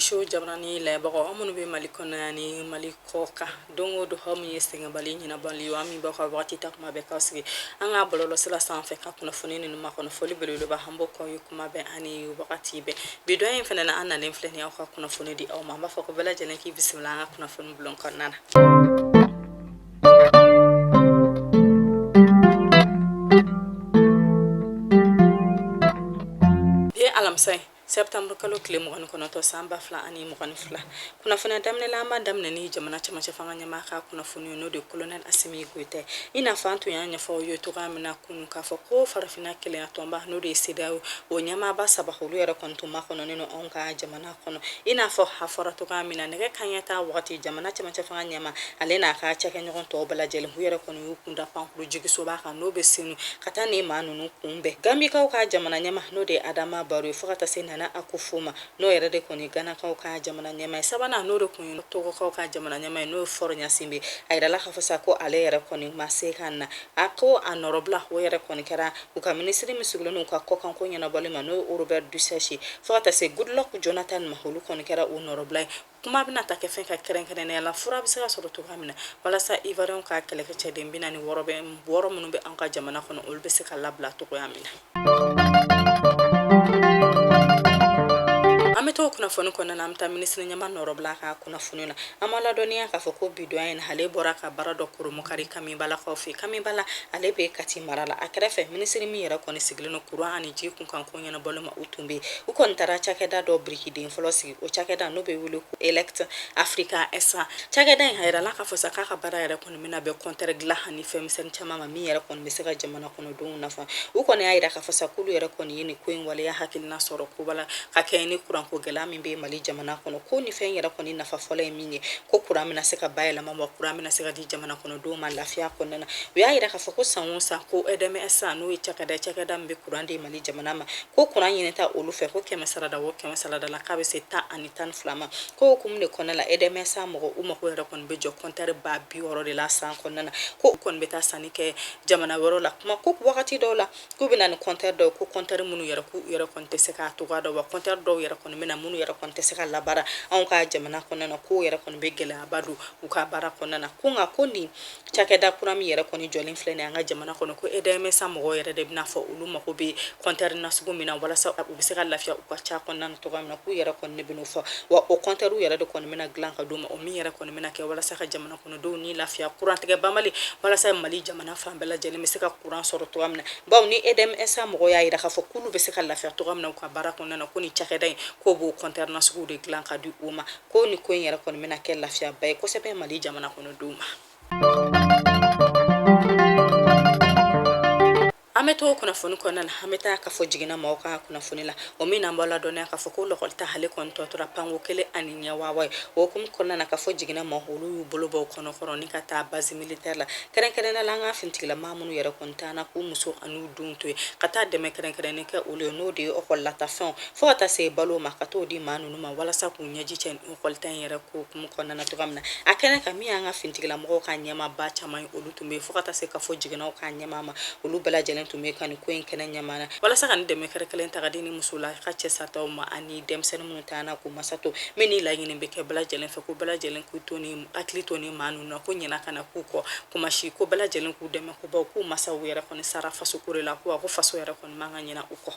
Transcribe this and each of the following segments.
show jabrani la bago amunu be malikona ni malikoka dongo do homu yesenga bali nyina bali wami ba ko wati takma be kasigi anga bololo sila sanfe ka kuna funini no makono foli belo ba hambo ko yukuma be ani wakati be bido en fena na anna len fleni ka kuna funi di o mamba fako bela jene ki bismillah kuna funi bulon kanana be alamsay September kalo kile mugani kono to samba fla ani mugani fla kuna funa damne lama damne ni jamana chama chafanga nyama ka kuna funi no de colonel Assimi Goite ina fantu yanya fo yo to gamina kunu ka fo ko farafina kile atomba no de sida o nyama ba saba hulu yara kontu ma kono no onka jamana kono ina fo hafara to gamina ne kanyata wakati jamana chama chafanga nyama alena ka chake nyon to bala jele huyara kono yukunda pankuru jigiso ba ka no be sinu kata ne manu no kumbe gambi ka jamana nyama no de adama baru fo kata sena na akufuma no yere de koni gana ka jamana nyama sabana no do kun to ka jamana nyama no fornya simbi ayda la khafasa ko ale yere koni masekanna ako anorobla wo yere koni kara uka ministry misugulo no ka ko kan ko nyana balima no Robert Dusashi fata se good luck Jonathan mahulu koni kara onorobla kuma bina ta ke fen ka keren ne la fura bisa so to kamina wala sa ivarion ka kele ke chede bina ni worobe woro munu be an ka jamana kono ulbe se ka labla to ko yamina ameto kuna fonu kona na mta ministre nyama norobla ka kuna fununa amala donia ka foko bidwa en hale boraka barado kuru mukari kami bala khofi kami bala alebe kati marala akrefe ministre mi yera koni siglino kuru ani ji kun kan konya na boloma utumbe ukon tara chakeda do brigide inflosi o chakeda no be wulu elect Africa esa chakeda en hayra la ka fosa ka bara yera koni mina be kontere gla hani fem sen chama ma mi yera koni misega jamana kono do nafa ukon ayra ka fosa kulu yera koni yini kuin wala ya hakil na soro kubala ka kayni kuran ko gela min be mali jamana kono ko ni fen yera koni nafa fola minye ko kura mina seka bayela mama kura mina seka di jamana kono do ma lafiya kono na we ayira ka fa ko sanwonsa ko edeme esa no chakada mbe kurande mali jamana ma ko kuran yene ta olu fe ko kema sarada wo kema salada la kabe se ta anitan flama ko kumne kono la edeme sa mo uma ko yera kon be jo kontare ba bi woro de la san kono na ko kon beta sanike jamana woro la kuma ko wakati do la ko bina ni kontare do ko kontare munu yera ku yera konte seka to ga do wa kontare do yera kon mina munu yera konte seka labara an ka jamana kono na ko yera kon be gela abadu uka bara kono na kunga koni chakeda kurami yera koni jolin flene anga jamana kono ko edeme sa mo yera de bina fo uluma ko be kontare na sugu mina wala sa u seka lafiya uka cha kono na to ga mina ko yera kon ne binu fo wa o kontare yera de kon mina glan ka do ma o mi yera kon mina ke wala sa ka jamana kono do ni lafiya kurante ga bamali wala sa mali jamana fa bela jeli mi seka kuran soro to amna baw ni edeme sa mo ya yera ka fo kulu be seka lafiya to ga mina ko bara kono na ko ni chakeda ko bo kontare na sugu de glan ka du uma ko ni ko yera kon mina ke lafiya bay ko sebe mali jamana kono duma ameto kuna fonu kona na hameta ka fo jigina mawka kuna funila o mina mbala dona ka fo ko lokolta hale kon to tora pango kele aninya wawa o kum kona na ka fo jigina mahulu yu bolobo kono koroni ka ta base militaire la keren na langa fintila mamunu yere konta na ku muso anu dunto kata de me keren ke o le no de o kolla ta fon fo ta se balo makato di manu ma wala sa ku nyaji chen o kolta yere ko kum kona na to gamna akene ka mi anga fintila mo ka nyama ba chama olu tumbe fo ta se ka fo jigina o ka nyama ma olu bala jelen to me kan ko en kena nyamana wala sa kan de me kare kalen ta gadini musula ka che sata ma ani dem sen mun tana ko masato meni la ngine be ke bala jelen fe ko bala jelen ku toni atli toni manu na ko nyina kana ku ko kuma shi ko bala jelen ku de me ko ba ku masa wera ko ni sara faso kure la ko faso yera ko manga nyina uko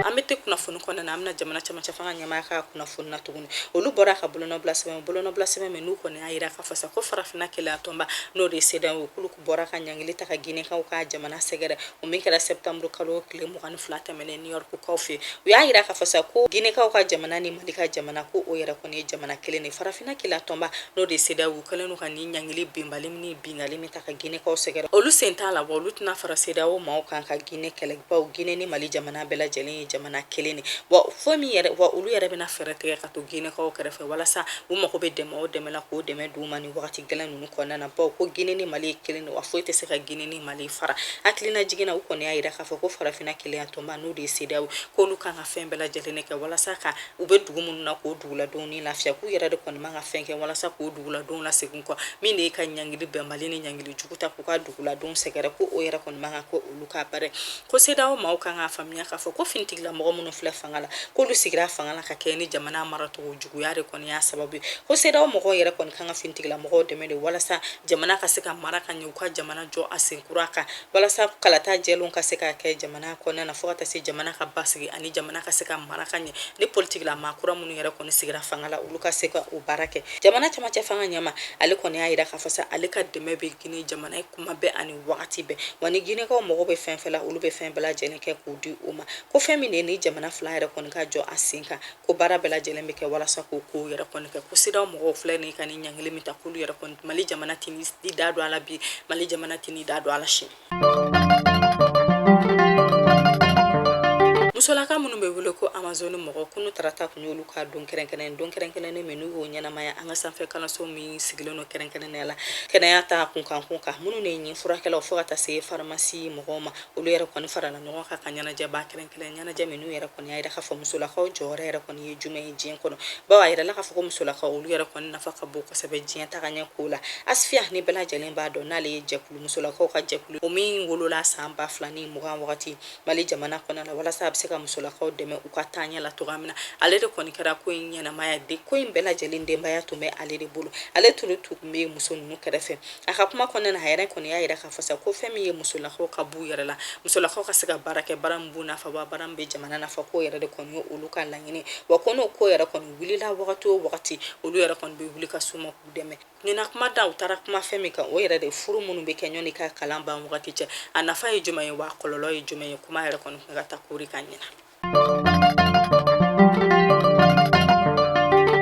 amete kuna funu kona na amna jamana chama chafanga nyama ka kuna funu na tuguni olu bora ka bolono blaseme menu kone ayira ka fasa ko farafina kele atomba no de seda kulu ku bora ka nyangili ta ka gine ka jamana segere o min kala septembre kalo kile mu kan flata mene New York ko fi wi ayira ka fasa ko gine ka jamana ni malika jamana ko o yera kone jamana kele ni farafina kele atomba no de seda kala no kan nyangili bimbali ni bingali mi ta ka gine ka segere olu senta la bolu tna fara seda o ma kan ka gine kele ba gine ni mali jamana bela jeli jamana kele ɲini wa fo min yɛrɛ wa olu yɛrɛ bɛna fɛɛrɛ tigɛ ka to ginekaw kɛrɛfɛ walasa u mago bɛ dɛmɛ o dɛmɛ la k'o dɛmɛ d'u ma ni wagati gɛlɛn ninnu kɔnɔna na bawo ko Gine ni Mali ye kelen de wa foyi tɛ se ka Gine ni Mali fara hakilina jiginna u kɔni y'a yira k'a fɔ ko farafinna keleya tɔnba n'o de ye CEDEAO k'olu kan ka fɛn bɛɛ lajɛlen kɛ walasa ka u bɛ dugu minnu na k'o duguladenw ni lafiya k'u yɛrɛ de kɔni man ka fɛn kɛ walasa k'o duguladenw lasegin kɔ min de ye ka ɲangili bɛn Mali ni ɲangili jugu ta k'u ka duguladenw sɛgɛrɛ ko o yɛrɛ kɔni man kan ko olu ka baara ko CEDEAO maaw kan k'a faamuya k'a fɔ ko finitigilamɔgɔ minnu filɛ fanga la k'olu sigira fanga la ka kɛ ni jamana maracogo juguya de kɔni y'a sababu ye ko CEDEAO mɔgɔw yɛrɛ kɔni kan ka finitigilamɔgɔw dɛmɛ de walasa jamana ka se ka mara ka ɲɛ u ka jamana jɔ a senkura kan walasa kalata jɛlenw ka se ka kɛ jamana kɔnɔna na fo ka taa se jamana ka basigi ani jamana ka se ka mara ka ɲɛ ni politigila maakura minnu yɛrɛ kɔni sigira fanga la olu ka se ka o baara kɛ jamana camancɛ fanga ɲɛma ale kɔni y'a yira k'a fɔ sa ale ka dɛmɛ bɛ Gine jamana ye kuma bɛɛ ani wagati bɛɛ wa ni Ginekaw mɔgɔ bɛ fɛn fɛn la olu bɛ fɛn bɛɛ lajɛlen kɛ k'o di o ma ko fɛn min de ye ni jamana fila yɛrɛ kɔni ka jɔ a sen kan ko baara bɛɛ lajɛlen bɛ kɛ walasa k'o ko yɛrɛ kɔni kɛ ko CEDEAO mɔgɔw filɛ nin ka ni ɲangili min ta k'olu yɛrɛ kɔni Mali jamana tɛ ni da don a la bi Mali jamana tɛ ni da don a la sini musolaka minnu bɛ wele ko Amazone mɔgɔ kunu tarata kun y'olu ka don kɛrɛnkɛrɛnnen min n'u y'o ɲɛnamaya an ka sanfɛ kalanso min sigilen don kɛrɛnkɛrɛnnenya la kɛnɛya ta kunkan minnu de ye furakɛlaw fo ka taa se faramasi mɔgɔw ma olu yɛrɛ kɔni farala ɲɔgɔn kan ka ɲɛnajɛba kɛrɛnkɛrɛn ɲɛnajɛ min n'u yɛrɛ kɔni y'a yira k'a fɔ musolakaw jɔyɔrɔ yɛrɛ kɔni ye jumɛn ye diɲɛ kɔnɔ bawo a yirala k'a fɔ ko musolakaw olu yɛrɛ kɔni nafa ka bon kosɛbɛ diɲɛ tagaɲɛ ko la Asfiya ni bɛɛ lajɛlen b'a dɔn n'ale ye jɛkulu musolakaw ka jɛkulu o min wolola san 2020 wagati Mali jamana kɔnɔ la walasa a bɛ se ka musolakaw dɛmɛ u ka taaɲɛ la cogoya min na ale de kɔni kɛra ko in ɲɛnamaya de ko in bɛɛ lajɛlen denbaya tun bɛ ale de bolo ale tun bɛ muso ninnu kɛrɛfɛ a ka kuma kɔnɔna na a yɛrɛ kɔni y'a yira k'a fɔ sa ko fɛn min ye musolakaw ka b'u yɛrɛ la musolakaw ka se ka baara kɛ baara min b'u nafa wa baara min bɛ jamana nafa ko yɛrɛ de kɔni ye olu ka laɲini wa ko n'o ko yɛrɛ kɔni wulila wagati o wagati olu yɛrɛ kɔni bɛ wuli ka s'u ma k'u dɛmɛ ɲina kuma da u taara kuma fɛn min kan o yɛrɛ de furu minnu bɛ kɛ ɲɔni ka kalan ban wagati cɛ a nafa ye jumɛn ye wa kɔlɔlɔ ye jumɛn ye kuma yɛrɛ kɔni ka taa kori ka ɲɛna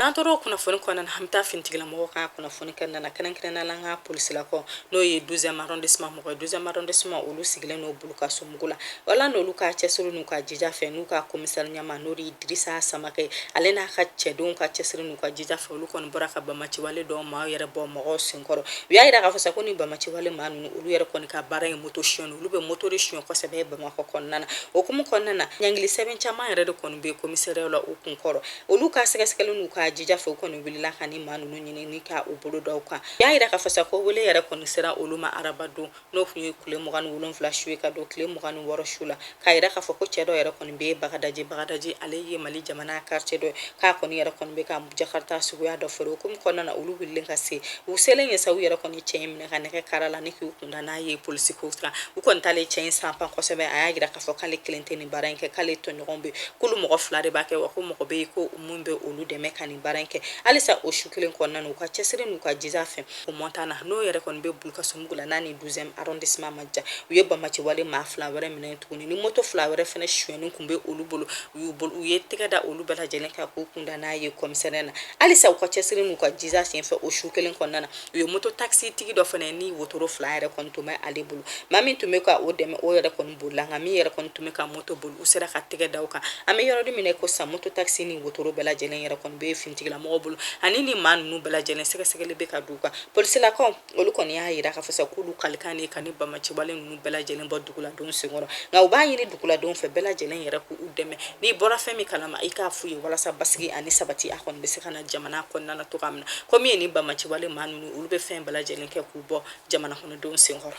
n'an tora o kunnafoni kɔnɔna na an bɛ taa finitigilamɔgɔw ka kunnafoni kɔnɔna na kɛrɛnkɛrɛnnenya la an ka polisilakaw n'o ye 12e arrondissement mɔgɔ ye 12e arrondissement olu sigilen n'o bolo ka somugu la wala n'olu ka cɛsiri n'u ka jija fɛ n'u ka commissaire ɲɛma n'o de ye Dirisa Samakɛ ale n'a ka cɛdenw ka cɛsiri n'u ka jija fɛ olu kɔni bɔra ka bamaciwale dɔw maa yɛrɛ bɔ mɔgɔw senkɔrɔ u y'a yira k'a fɔ sa ko ni bamaciwale maa ninnu olu yɛrɛ kɔni ka baara ye moto siyɛn olu bɛ moto de siyɛn kosɛbɛ Bamakɔ kɔnɔna na o hukumu kɔnɔna na ɲangili sɛbɛn caman yɛrɛ de kɔni bɛ commissariat la u kun kɔrɔ olu ka sɛgɛsɛgɛli n'u ka jija fɛ u kɔni wulila ka ni maa ninnu ɲini ni ka u bolo daw kan y'a yira k'a fɔ sa ko wele yɛrɛ kɔni sera olu ma araba don n'o tun ye tile 27 su ye ka don tile 26 su la k'a yira k'a fɔ ko cɛ dɔ yɛrɛ kɔni bɛ Bagadaji ale ye Mali jamana quartier dɔ k'a kɔni yɛrɛ kɔni bɛ ka Jakarta suguya dɔ feere o hukumu kɔnɔna na olu wulilen ka se u selen ye sa u yɛrɛ kɔni cɛ in minɛ ka nɛgɛ kara la ni k'u kunda n'a ye polisi ko kan u kɔni t'ale cɛ in sanpan kosɛbɛ a y'a yira k'a fɔ k'ale kelen tɛ nin baara in kɛ k'ale tɔɲɔgɔn bɛ k'olu mɔgɔ 2 de b'a kɛ wa ko mɔgɔ bɛ yen ko mun bɛ olu dɛmɛ ka nin baara in kɛ halisa o su kelen kɔnɔna na u ka cɛsiri n'u ka jija fɛ o Montana n'o yɛrɛ kɔni bɛ bulu ka somugu la n'a ni 12e arrondissement ma ja u ye bamaciwale maa 2 wɛrɛ minɛ tuguni ni moto 2 wɛrɛ fɛnɛ suyɛnni kun bɛ olu bolo u ye tɛgɛ da olu bɛɛ lajɛlen kan k'u kunda n'a ye commissariat na halisa u ka cɛsiri n'u ka jija sen fɛ o su kelen kɔnɔna na u ye moto taxi tigi dɔ fɛnɛ ni wotoro 2 yɛrɛ kɔni tun bɛ ale bolo maa min tun bɛ ka o dɛmɛ o yɛrɛ kɔni bolila nka min yɛrɛ kɔni tun bɛ ka moto boli u sera ka tɛgɛ da o kan an bɛ yɔrɔ minɛ ko sa moto taxi ni wotoro bɛɛ lajɛlen yɛrɛ kɔni bɛ finitigilamɔgɔw bolo ani ni maa ninnu bɛɛ lajɛlen sɛgɛsɛgɛli bɛ ka d'u kan polisilakaw olu kɔni y'a yira k'a fɔ sa k'olu kalikan de ka ni bamaciwale ninnu bɛɛ lajɛlen bɔ duguladenw senkɔrɔ nka u b'a ɲini duguladenw fɛ bɛɛ lajɛlen yɛrɛ k'u dɛmɛ n'i bɔra fɛn min kalama i k'a f'u ye walasa basigi ani sabati a kɔni bɛ se ka na jamana kɔnɔna na cogoya min na komi ye ni bamaciwale maa ninnu olu bɛ fɛn bɛɛ lajɛlen kɛ k'u bɔ jamana kɔnɔdenw senkɔrɔ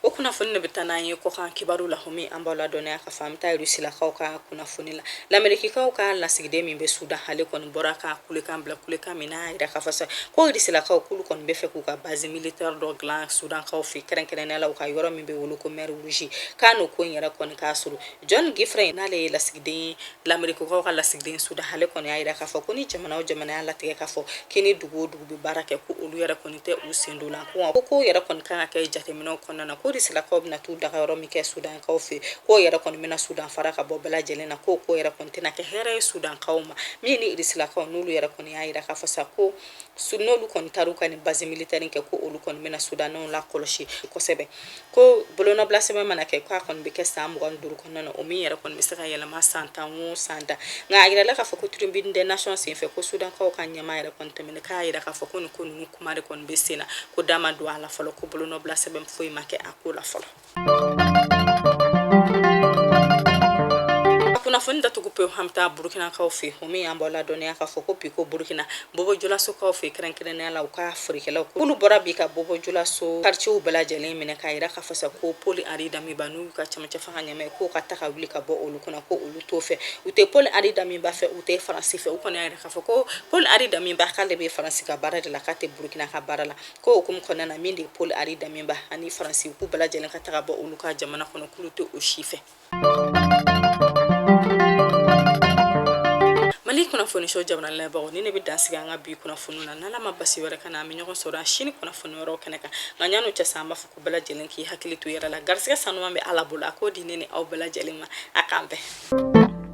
o kunnafoni de bɛ taa n'an ye kɔkan kibaru la homi an b'aw ladɔnniya ka fɔ an bɛ taa Rusilakaw ka kunnafoni la lamɛrikikaw ka lasigiden min bɛ Sudan ale kɔni bɔra ka kulekan bila kulekan min n'a yira k'a fɔ sa ko Rusilakaw k'olu kɔni bɛ fɛ k'u ka base militaire dɔ dilan Sudankaw fɛ kɛrɛnkɛrɛnnenya la u ka yɔrɔ min bɛ wolo ko Mer Rouge k'a n'o ko in yɛrɛ kɔni k'a sɔrɔ John Gifrey n'ale ye lasigiden lamɛrikikaw ka lasigiden Sudan ale kɔni y'a yira k'a fɔ ko ni jamana o jamana y'a latigɛ k'a fɔ kini dugu o dugu bɛ baara kɛ ko olu yɛrɛ kɔni tɛ u sen don la ko yɛrɛ kɔni kan ka kɛ jateminɛw kɔnɔna na ko Rusilakaw kaw bina tu daga yɔrɔ min kɛ Sudan kaw fe ko yɛrɛ kɔni bɛna Sudan fara ka bɔ bɛɛ lajɛlen na ko yɛrɛ kɔni tɛna kɛ hɛrɛ ye Sudan kaw ma min ni irisilakaw n'olu yɛrɛ kɔni y'a yira k'a fɔ sa ko n'olu kɔni taru ka ni base militaire kɛ ko olu kɔni bɛna Sudanɛw la kɔlɔsi kosɛbɛ ko bolonɔbila sɛbɛn mana kɛ k'a kɔni bɛ kɛ san 25 kɔnɔna na o min yɛrɛ kɔni bɛ se ka yɛlɛma san 10 o san 10 nka a yirala k'a fɔ ko tribune des nations senfɛ ko Sudan kaw ka ɲɛmaa yɛrɛ kɔni tɛmɛna k'a yira k'a fɔ ko nin ko ninnu kuma de kɔni bɛ sen na ko da ma don a la fɔlɔ ko bolonɔbila sɛbɛn foyi ma kɛ a ko la fɔlɔ. Kunnafoni datugu pewu hamta Burkina kaw fe o min y'an bɔ ladɔniya k'a fɔ ko bi ko Burkina bobojulaso kaw fe kɛrɛnkɛrɛnnenya la u ka forikɛlaw k'olu bɔra bi ka bobojulaso quartier bɛɛ lajɛlen minɛ k'a yira k'a fɔ sa ko Paul Henri Damiba n'u ka cɛmancɛ fanga ɲɛma k'o ka taga wuli ka bɔ olu kunna ko olu t'o fɛ u tɛ Paul Henri Damiba fɛ u tɛ Faransi fɛ u kɔni y'a yira k'a fɔ ko Paul Henri Damiba k'ale bɛ Faransi ka baara de la k'a tɛ Burkina ka baara la ko hukumu kɔnɔna na min de Paul Henri Damiba ani Faransi k'u bɛɛ lajɛlen ka taga bɔ olu ka jamana kɔnɔ k'olu tɛ o si fɛ. Mali kunnafoni show jamana labɛnw ni ne bɛ dansigi an ka bi kunnafoni na n'ala ma basi wɛrɛ kana an bɛ ɲɔgɔn sɔrɔ sini kunnafoni wɛrɛw kɛnɛ kan nka ɲan'o cɛ sa an b'a fɔ ko bɛɛ lajɛlen k'i hakili to i yɛrɛ la garisɛgɛ sanuman bɛ Ala bolo a k'o di ne ni aw bɛɛ lajɛlen ma a k'an bɛn.